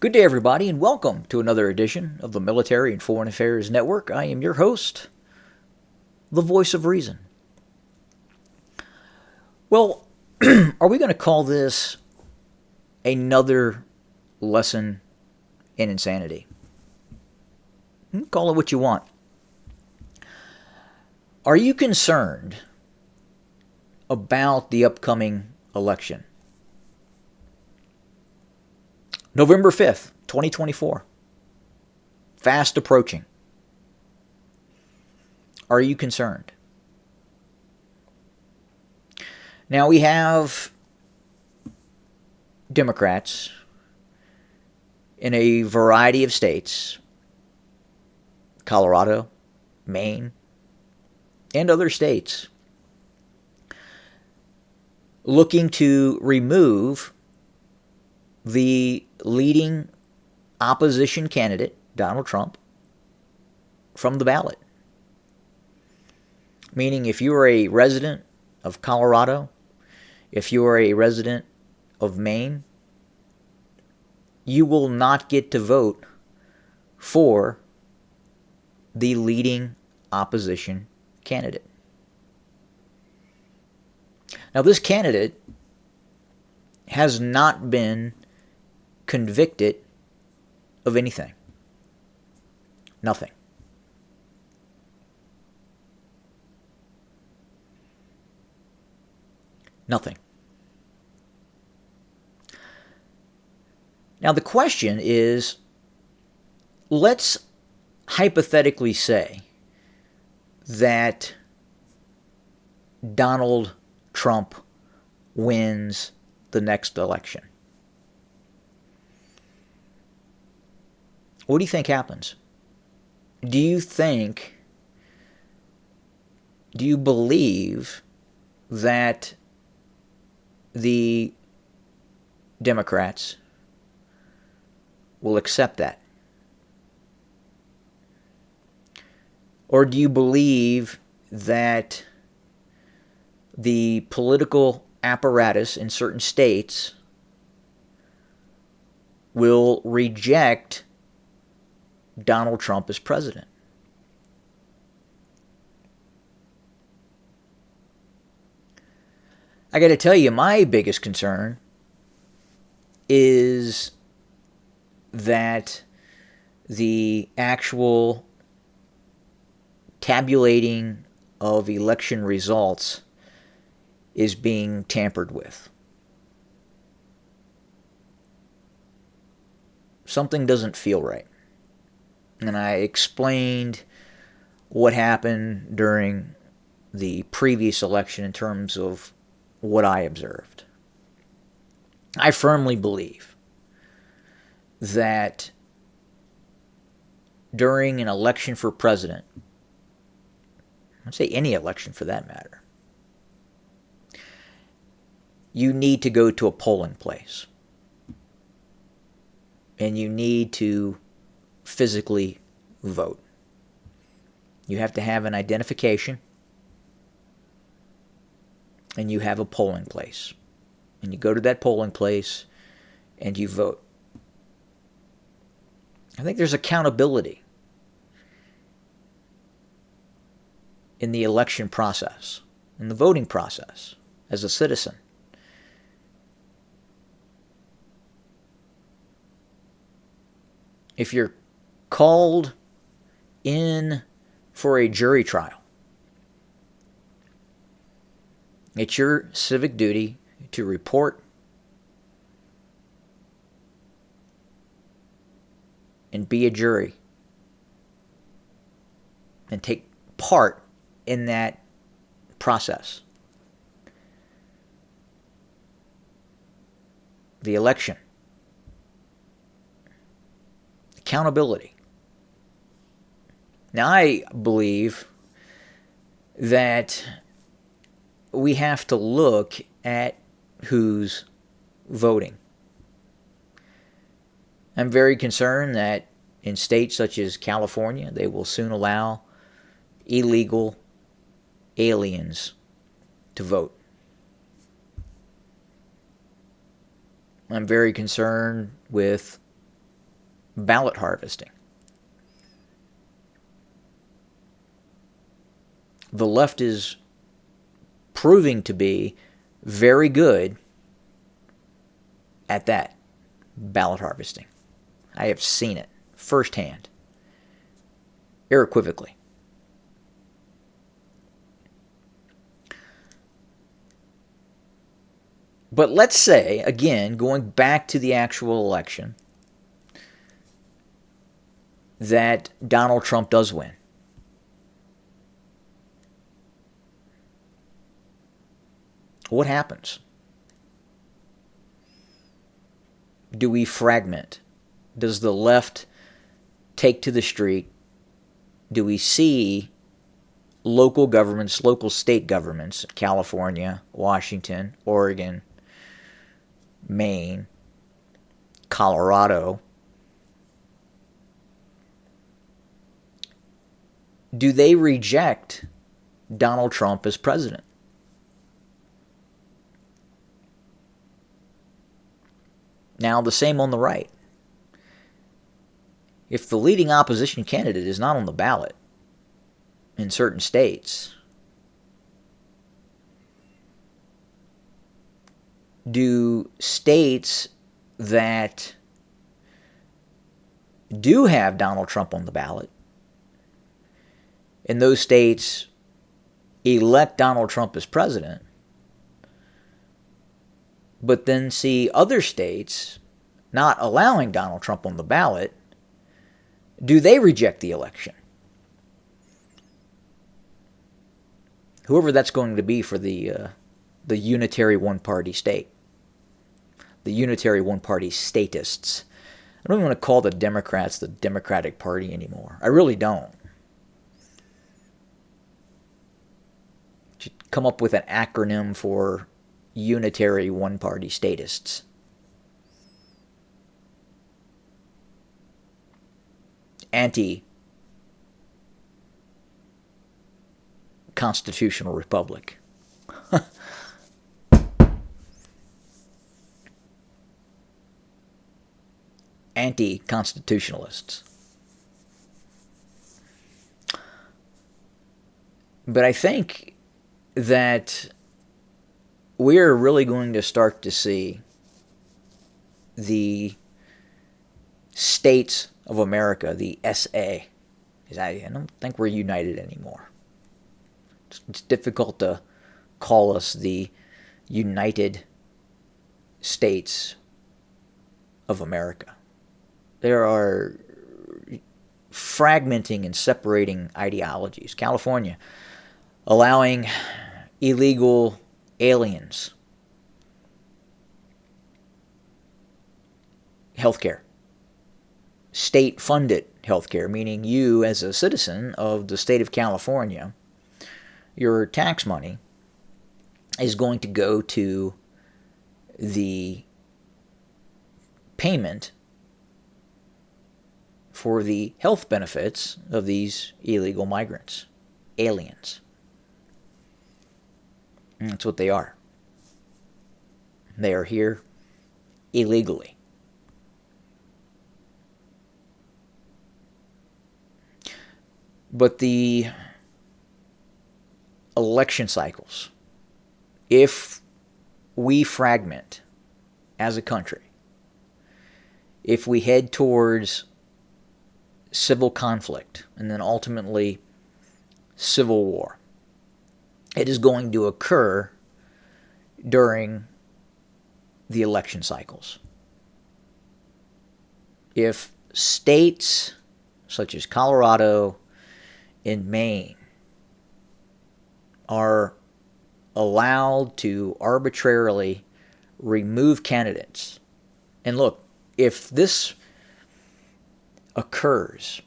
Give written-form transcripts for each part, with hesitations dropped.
Good day, everybody, and welcome to another edition of the Military and Foreign Affairs Network. I am your host, the voice of reason. Well, are we going to call this another lesson in insanity? Call it what you want. Are you concerned about the upcoming election? November 5th, 2024. Fast approaching. Are you concerned? Now we have Democrats in a variety of states, Colorado, Maine, and other states, looking to remove the leading opposition candidate, Donald Trump, from the ballot. Meaning if you are a resident of Colorado, if you are a resident of Maine, you will not get to vote for the leading opposition candidate. Now, this candidate has not been convicted of anything. Nothing. Nothing. Now the question is, let's hypothetically say that Donald Trump wins the next election. What do you think happens? Do you believe that the Democrats will accept that? Or do you believe that the political apparatus in certain states will reject Donald Trump as president? I got to tell you, my biggest concern is that the actual tabulating of election results is being tampered with. Something doesn't feel right. And I explained what happened during the previous election in terms of what I observed. I firmly believe that during an election for president, I'd say any election for that matter, you need to go to a polling place. And you need to physically vote. You have to have an identification, and you have a polling place. And you go to that polling place and you vote. I think there's accountability in the election process, in the voting process, as a citizen. If you're called in for a jury trial, it's your civic duty to report and be a jury and take part in that process. The election. Accountability. Now, I believe that we have to look at who's voting. I'm very concerned that in states such as California, they will soon allow illegal aliens to vote. I'm very concerned with ballot harvesting. The left is proving to be very good at that, ballot harvesting. I have seen it firsthand, unequivocally. But let's say, again, going back to the actual election, that Donald Trump does win. What happens? Do we fragment? Does the left take to the street? Do we see local governments, local state governments, California, Washington, Oregon, Maine, Colorado, do they reject Donald Trump as president? Now, the same on the right. If the leading opposition candidate is not on the ballot in certain states, do states that do have Donald Trump on the ballot, in those states elect Donald Trump as president, but then see other states not allowing Donald Trump on the ballot, do they reject the election? Whoever that's going to be for the unitary one-party state, the unitary one-party statists. I don't even want to call the Democrats the Democratic Party anymore. I really don't. Should come up with an acronym for unitary one-party statists. Anti-constitutional republic. Anti-constitutionalists. But I think that we're really going to start to see the states of America, the SA. I don't think we're united anymore. It's difficult to call us the United States of America. There are fragmenting and separating ideologies. California allowing illegal aliens healthcare, state-funded healthcare, meaning you as a citizen of the state of California, your tax money is going to go to the payment for the health benefits of these illegal migrants, aliens. And that's what they are. They are here illegally. But the election cycles, if we fragment as a country, if we head towards civil conflict and then ultimately civil war, it is going to occur during the election cycles. If states such as Colorado and Maine are allowed to arbitrarily remove candidates, and look, if this occurs,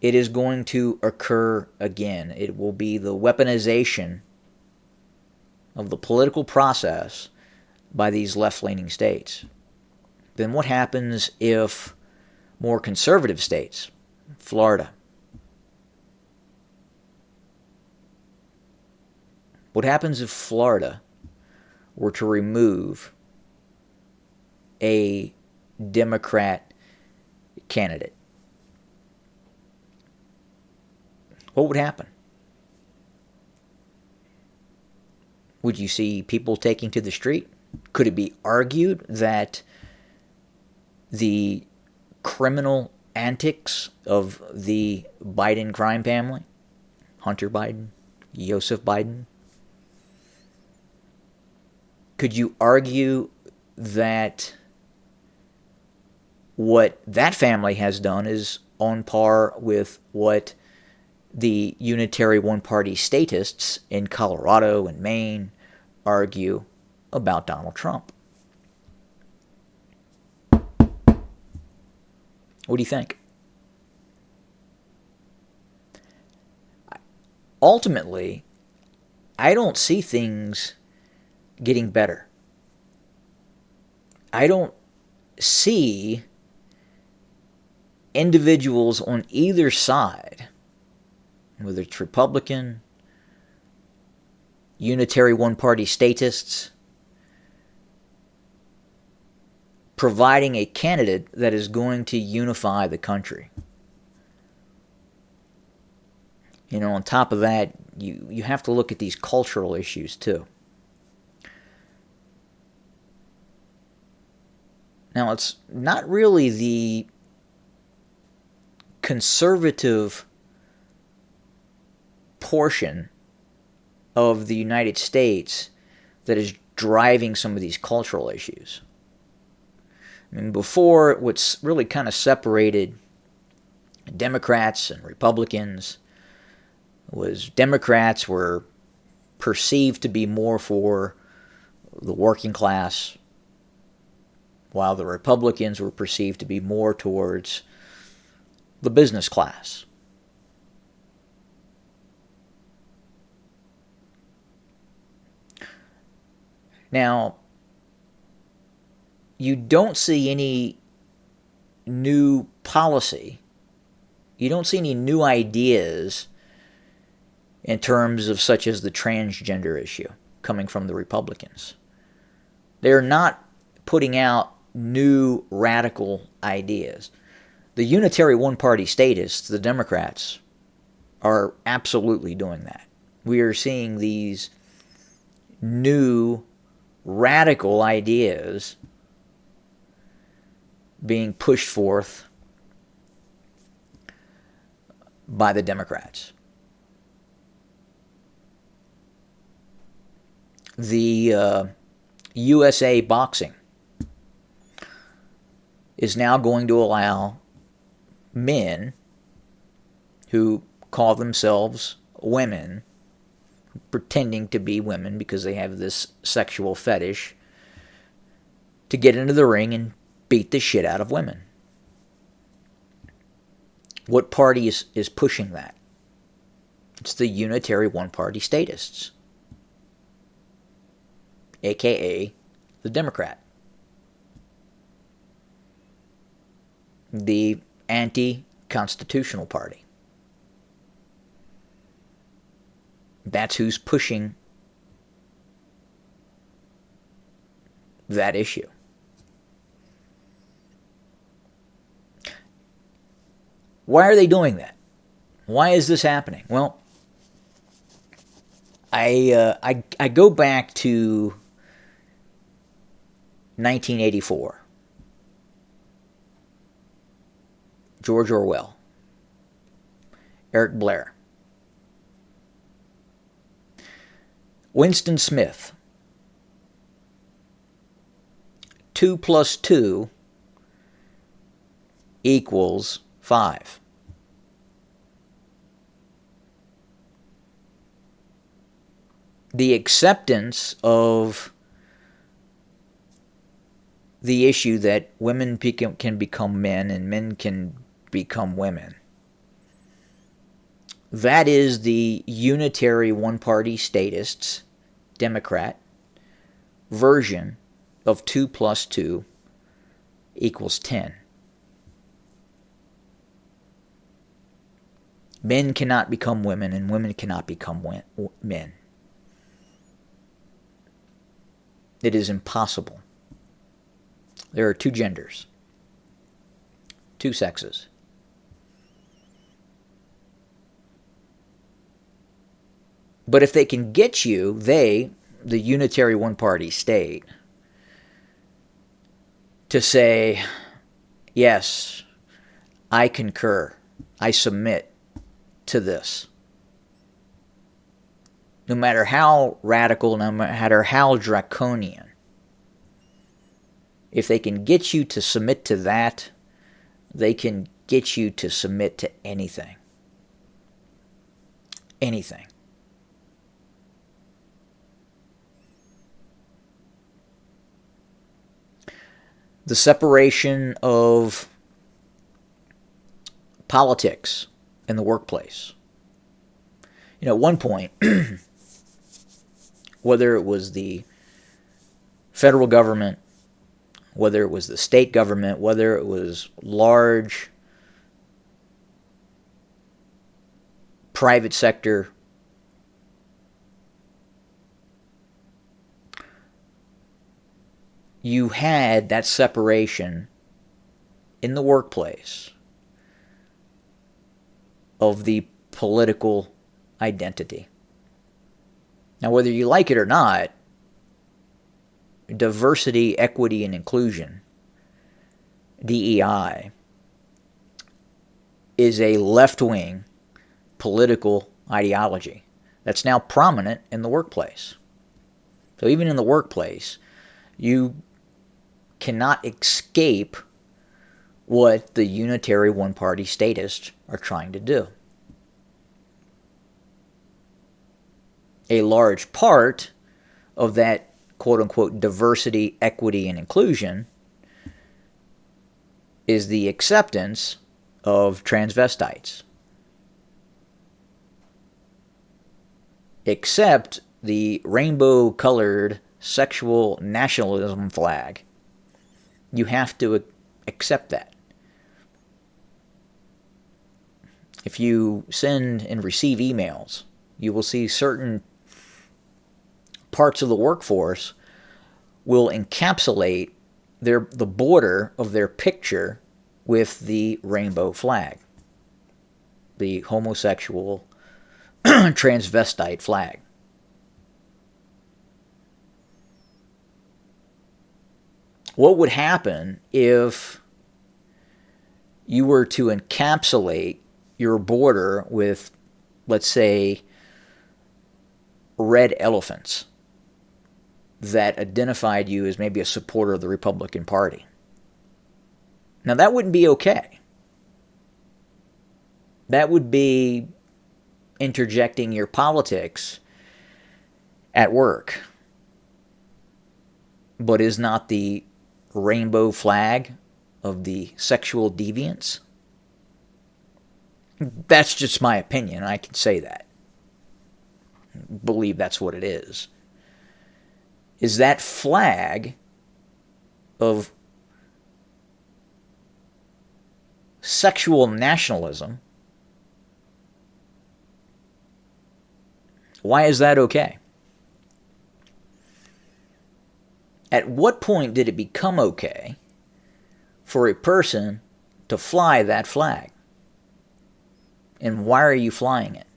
it is going to occur again. It will be the weaponization of the political process by these left-leaning states. Then what happens if more conservative states, Florida, what happens if Florida were to remove a Democrat candidate, what would happen? Would you see people taking to the street? Could it be argued that the criminal antics of the Biden crime family, Hunter Biden, Joseph Biden, could you argue that what that family has done is on par with what the unitary one-party statists in Colorado and Maine argue about Donald Trump? What do you think? Ultimately, I don't see things getting better. I don't see individuals on either side, whether it's Republican, unitary one-party statists, providing a candidate that is going to unify the country. On top of that, you have to look at these cultural issues too. Now, it's not really the conservative portion of the United States that is driving some of these cultural issues. Before, what's really kind of separated Democrats and Republicans was Democrats were perceived to be more for the working class, while the Republicans were perceived to be more towards the business class. Now, you don't see any new policy. You don't see any new ideas in terms of such as the transgender issue coming from the Republicans. They're not putting out new radical ideas. The unitary one-party statists, the Democrats, are absolutely doing that. We are seeing these new radical ideas being pushed forth by the Democrats. The USA Boxing is now going to allow men who call themselves women, pretending to be women because they have this sexual fetish, to get into the ring and beat the shit out of women. What party is pushing that? It's the unitary one-party statists, a.k.a. the Democrat. The anti-constitutional party. That's who's pushing that issue. Why are they doing that? Why is this happening? Well, I go back to 1984. George Orwell, Eric Blair, Winston Smith. 2 plus 2 equals 5. The acceptance of the issue that women can become men and men can become women. That is the unitary one-party statists, Democrat, version of 2 plus 2 equals 10. Men cannot become women and women cannot become men. It is impossible. There are two genders. two sexes. But if they can get you, the unitary one-party state, to say, yes, I concur, I submit to this, no matter how radical, no matter how draconian, if they can get you to submit to that, they can get you to submit to anything. Anything. The separation of politics in the workplace. At one point, whether it was the federal government, whether it was the state government, whether it was large private sector, you had that separation in the workplace of the political identity. Now, whether you like it or not, diversity, equity, and inclusion, DEI, is a left-wing political ideology that's now prominent in the workplace. So even in the workplace, you cannot escape what the unitary one-party statists are trying to do. A large part of that quote-unquote diversity, equity, and inclusion is the acceptance of transvestites. Except the rainbow-colored sexual nationalism flag. You have to accept that. If you send and receive emails, you will see certain parts of the workforce will encapsulate the border of their picture with the rainbow flag, the homosexual transvestite flag. What would happen if you were to encapsulate your border with, let's say, red elephants that identified you as maybe a supporter of the Republican Party? Now, that wouldn't be okay. That would be interjecting your politics at work. But is not the rainbow flag of the sexual deviants? That's just my opinion. I can say that. Believe that's what it is. Is that flag of sexual nationalism? Why is that okay? At what point did it become okay for a person to fly that flag? And why are you flying it?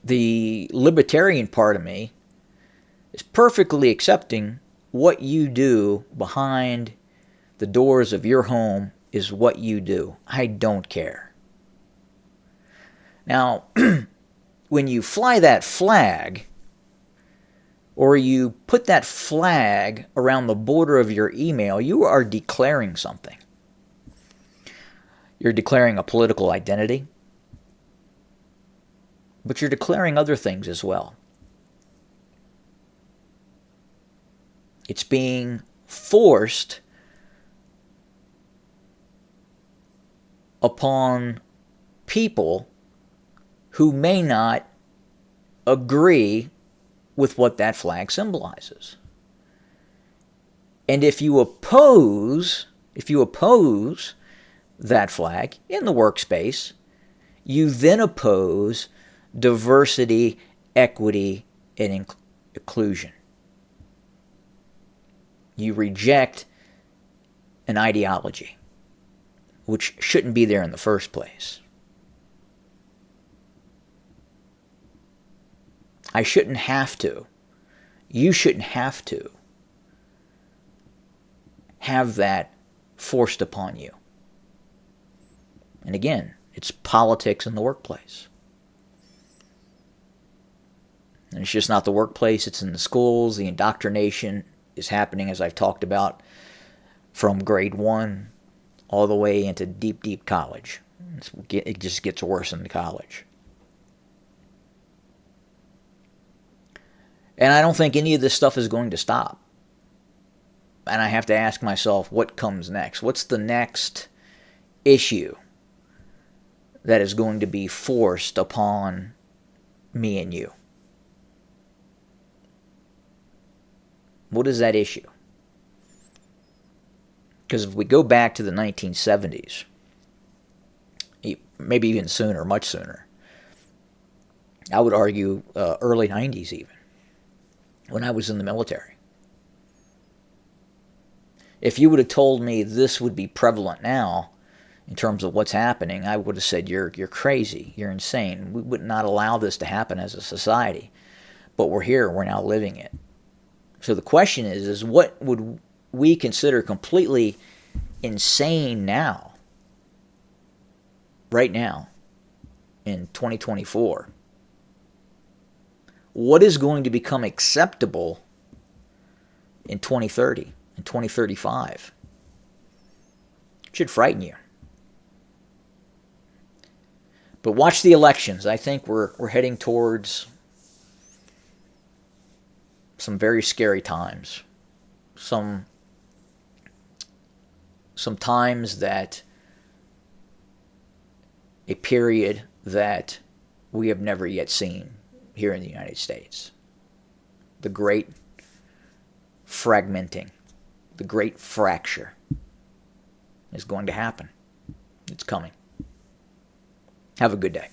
The libertarian part of me is perfectly accepting what you do behind the doors of your home is what you do. I don't care. Now, when you fly that flag, or you put that flag around the border of your email, you are declaring something. You're declaring a political identity, but you're declaring other things as well. It's being forced upon people who may not agree with what that flag symbolizes. And if you oppose that flag in the workspace, you then oppose diversity, equity, and inclusion. You reject an ideology, which shouldn't be there in the first place. I shouldn't have to. You shouldn't have to have that forced upon you. And again, it's politics in the workplace. And it's just not the workplace, it's in the schools. The indoctrination is happening, as I've talked about, from grade 1 all the way into deep, deep college. It just gets worse in the college. And I don't think any of this stuff is going to stop. And I have to ask myself, what comes next? What's the next issue that is going to be forced upon me and you? What is that issue? Because if we go back to the 1970s, maybe even sooner, much sooner, I would argue early 90s even, when I was in the military. If you would have told me this would be prevalent now in terms of what's happening, I would have said, you're crazy, you're insane. We would not allow this to happen as a society. But we're here, we're now living it. So the question is what would we consider completely insane now, right now, in 2024? What is going to become acceptable in 2030, in 2035? It should frighten you. But watch the elections. I think we're heading towards some very scary times. Some times that a period that we have never yet seen here in the United States. The great fragmenting, the great fracture is going to happen. It's coming. Have a good day.